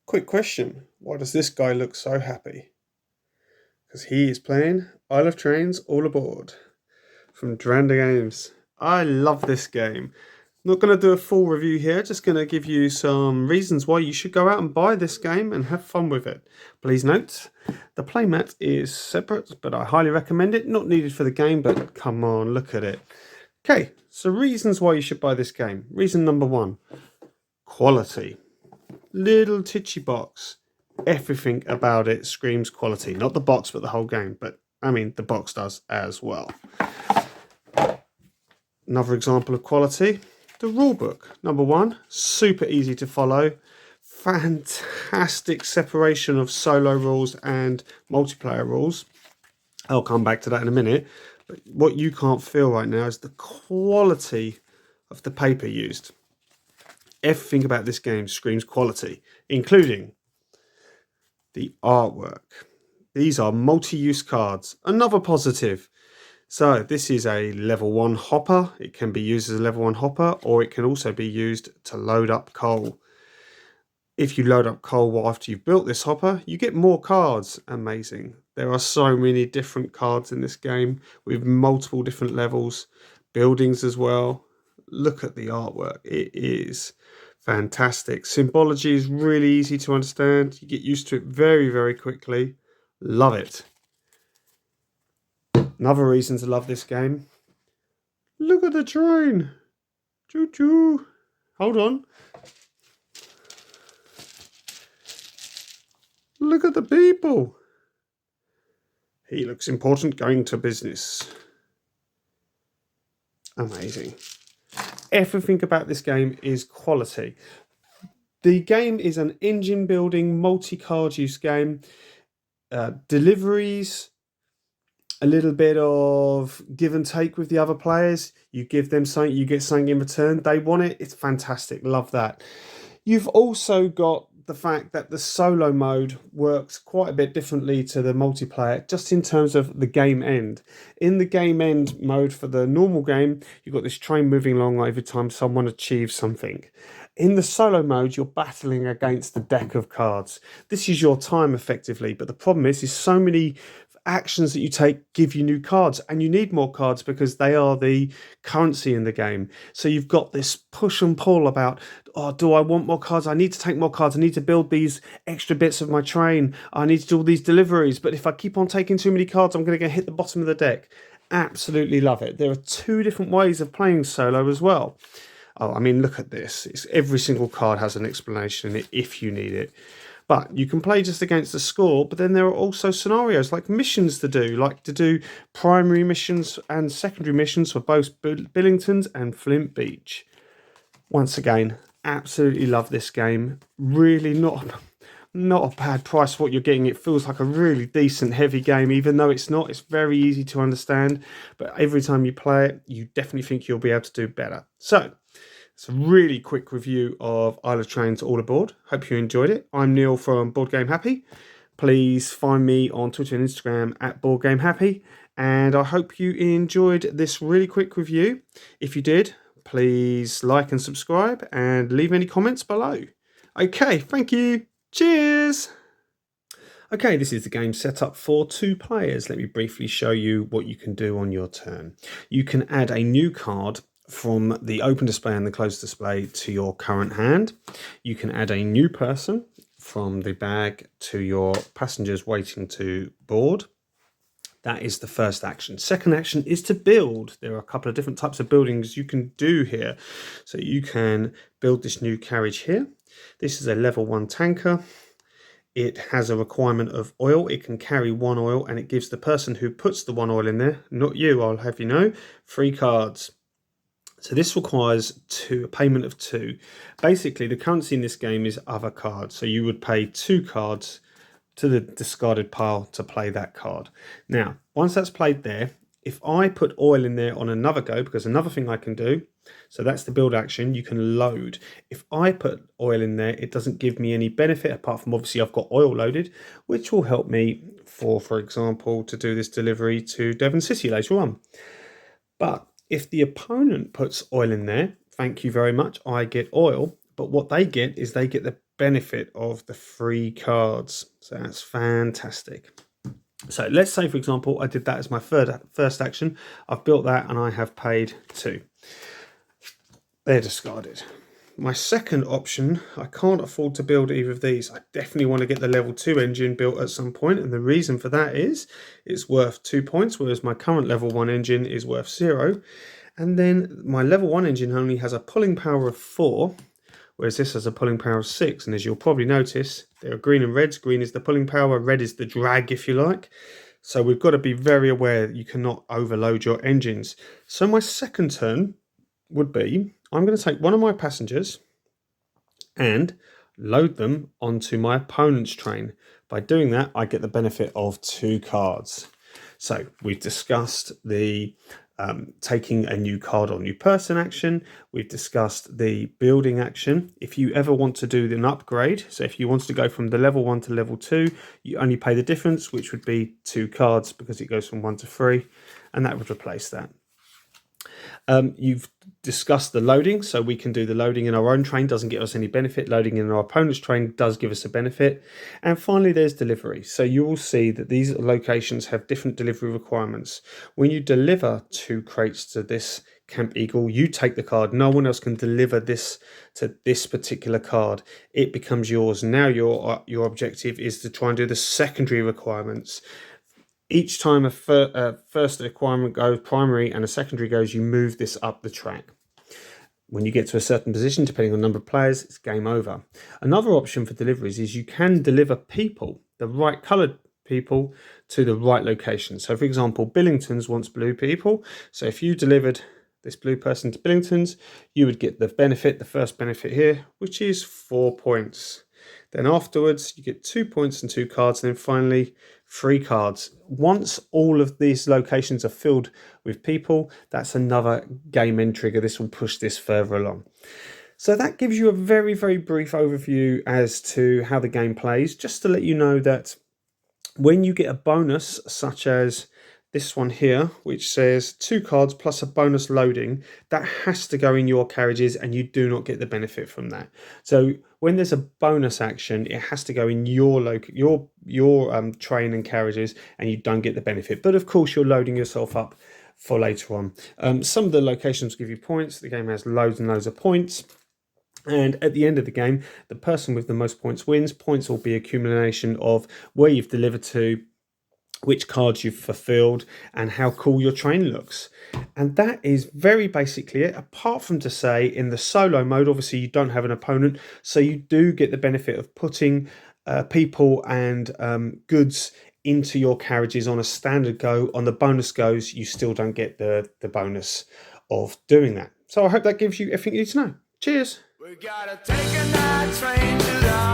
Quick question. Why does this guy look so happy? Because he is playing Isle of Trains All Aboard from Dranda Games. I love this game. Not going to do a full review here, just going to give you some reasons why you should go out and buy this game and have fun with it. Please note, the playmat is separate, but I highly recommend it. Not needed for the game, but come on, look at it. Okay, so reasons why you should buy this game. Reason number one, quality. Little titchy box. Everything about it screams quality. Not the box, but the whole game. But, I mean, the box does as well. Another example of quality, the rulebook. Number one, super easy to follow. Fantastic separation of solo rules and multiplayer rules. I'll come back to that in a minute. But what you can't feel right now is the quality of the paper used. Everything about this game screams quality, including the artwork. These are multi-use cards. Another positive. So this is a level 1 hopper. It can be used as a level 1 hopper, or it can also be used to load up coal. If you load up coal after you've built this hopper, you get more cards. Amazing. There are so many different cards in this game with multiple different levels. Buildings as well. Look at the artwork. It is fantastic. Symbology is really easy to understand. You get used to it very, very quickly. Love it. Another reason to love this game. Look at the train. Choo choo. Hold on. Look at the people. He looks important going to business. Amazing. Everything about this game is quality. The game is an engine building, multi-card use game. Deliveries, a little bit of give and take with the other players. You give them something, you get something in return. They want it. It's fantastic. Love that. You've also got the fact that the solo mode works quite a bit differently to the multiplayer, just in terms of the game end. In the game end mode for the normal game, you've got this train moving along every time someone achieves something. In the solo mode, you're battling against the deck of cards. This is your time effectively, but the problem is so many actions that you take give you new cards, and you need more cards because they are the currency in the game. So you've got this push and pull about, oh, do I want more cards? I need to take more cards. I need to build these extra bits of my train. I need to do all these deliveries. But if I keep on taking too many cards, I'm going to hit the bottom of the deck. Absolutely love it. There are two different ways of playing solo as well. Oh, I mean, look at this. Every single card has an explanation in it if you need it. But you can play just against the score, but then there are also scenarios like missions to do, like to do primary missions and secondary missions for both Billingtons and Flint Beach. Once again, absolutely love this game. Really not a bad price for what you're getting. It feels like a really decent, heavy game, even though it's not. It's very easy to understand, but every time you play it, you definitely think you'll be able to do better. So, it's a really quick review of Isle of Trains All Aboard. Hope you enjoyed it. I'm Neil from Board Game Happy. Please find me on Twitter and Instagram at Board Game Happy. And I hope you enjoyed this really quick review. If you did, please like and subscribe and leave any comments below. Okay, thank you. Cheers. Okay, this is the game set up for 2 players. Let me briefly show you what you can do on your turn. You can add a new card from the open display and the closed display to your current hand. You can add a new person from the bag to your passengers waiting to board. That is the first action. Second action is to build. There are a couple of different types of buildings you can do here. So you can build this new carriage here. This is a level 1 tanker. It has a requirement of oil. It can carry 1 oil, and it gives the person who puts the 1 oil in there, not you, I'll have you know, 3 cards. So this requires a payment of 2. Basically, the currency in this game is other cards. So you would pay 2 cards to the discarded pile to play that card. Now, once that's played there, if I put oil in there on another go, because another thing I can do, so that's the build action, you can load. If I put oil in there, it doesn't give me any benefit, apart from obviously I've got oil loaded, which will help me for example, to do this delivery to Devon City later on. But if the opponent puts oil in there, thank you very much, I get oil. But what they get is they get the benefit of the free cards. So that's fantastic. So let's say, for example, I did that as my first action. I've built that and I have paid 2. They're discarded. My second option, I can't afford to build either of these. I definitely want to get the level 2 engine built at some point, and the reason for that is it's worth 2 points, whereas my current level 1 engine is worth 0. And then my level 1 engine only has a pulling power of 4, whereas this has a pulling power of 6. And as you'll probably notice, there are green and reds. Green is the pulling power, red is the drag, if you like. So we've got to be very aware that you cannot overload your engines. So my second turn would be, I'm going to take one of my passengers and load them onto my opponent's train. By doing that, I get the benefit of 2 cards. So we've discussed the taking a new card or new person action. We've discussed the building action. If you ever want to do an upgrade, so if you want to go from the level 1 to level 2, you only pay the difference, which would be 2 cards because it goes from 1 to 3, and that would replace that. You've discussed the loading, so we can do the loading in our own train, doesn't give us any benefit. Loading in our opponent's train does give us a benefit. And finally, there's delivery. So you will see that these locations have different delivery requirements. When you deliver 2 crates to this Camp Eagle, you take the card. No one else can deliver this to this particular card. It becomes yours. Now your objective is to try and do the secondary requirements. Each time a first requirement goes primary and a secondary goes, you move this up the track. When you get to a certain position, depending on the number of players, it's game over. Another option for deliveries is you can deliver people, the right coloured people, to the right location. So for example, Billington's wants blue people. So if you delivered this blue person to Billington's, you would get the benefit, the first benefit here, which is 4 points. Then afterwards, you get 2 points and 2 cards, and then finally 3 cards. Once all of these locations are filled with people, that's another game end trigger. This will push this further along. So that gives you a very, very brief overview as to how the game plays. Just to let you know that when you get a bonus, such as this one here, which says 2 cards plus a bonus loading, that has to go in your carriages and you do not get the benefit from that. So when there's a bonus action, it has to go in your train and carriages, and you don't get the benefit. But of course, you're loading yourself up for later on. Some of the locations give you points. The game has loads and loads of points. And at the end of the game, the person with the most points wins. Points will be accumulation of where you've delivered to, which cards you've fulfilled, and how cool your train looks. And that is very basically it, apart from to say in the solo mode, obviously you don't have an opponent, so you do get the benefit of putting people and goods into your carriages on a standard go. On the bonus goes, you still don't get the bonus of doing that. So I hope that gives you everything you need to know. Cheers. We gotta take a night train to the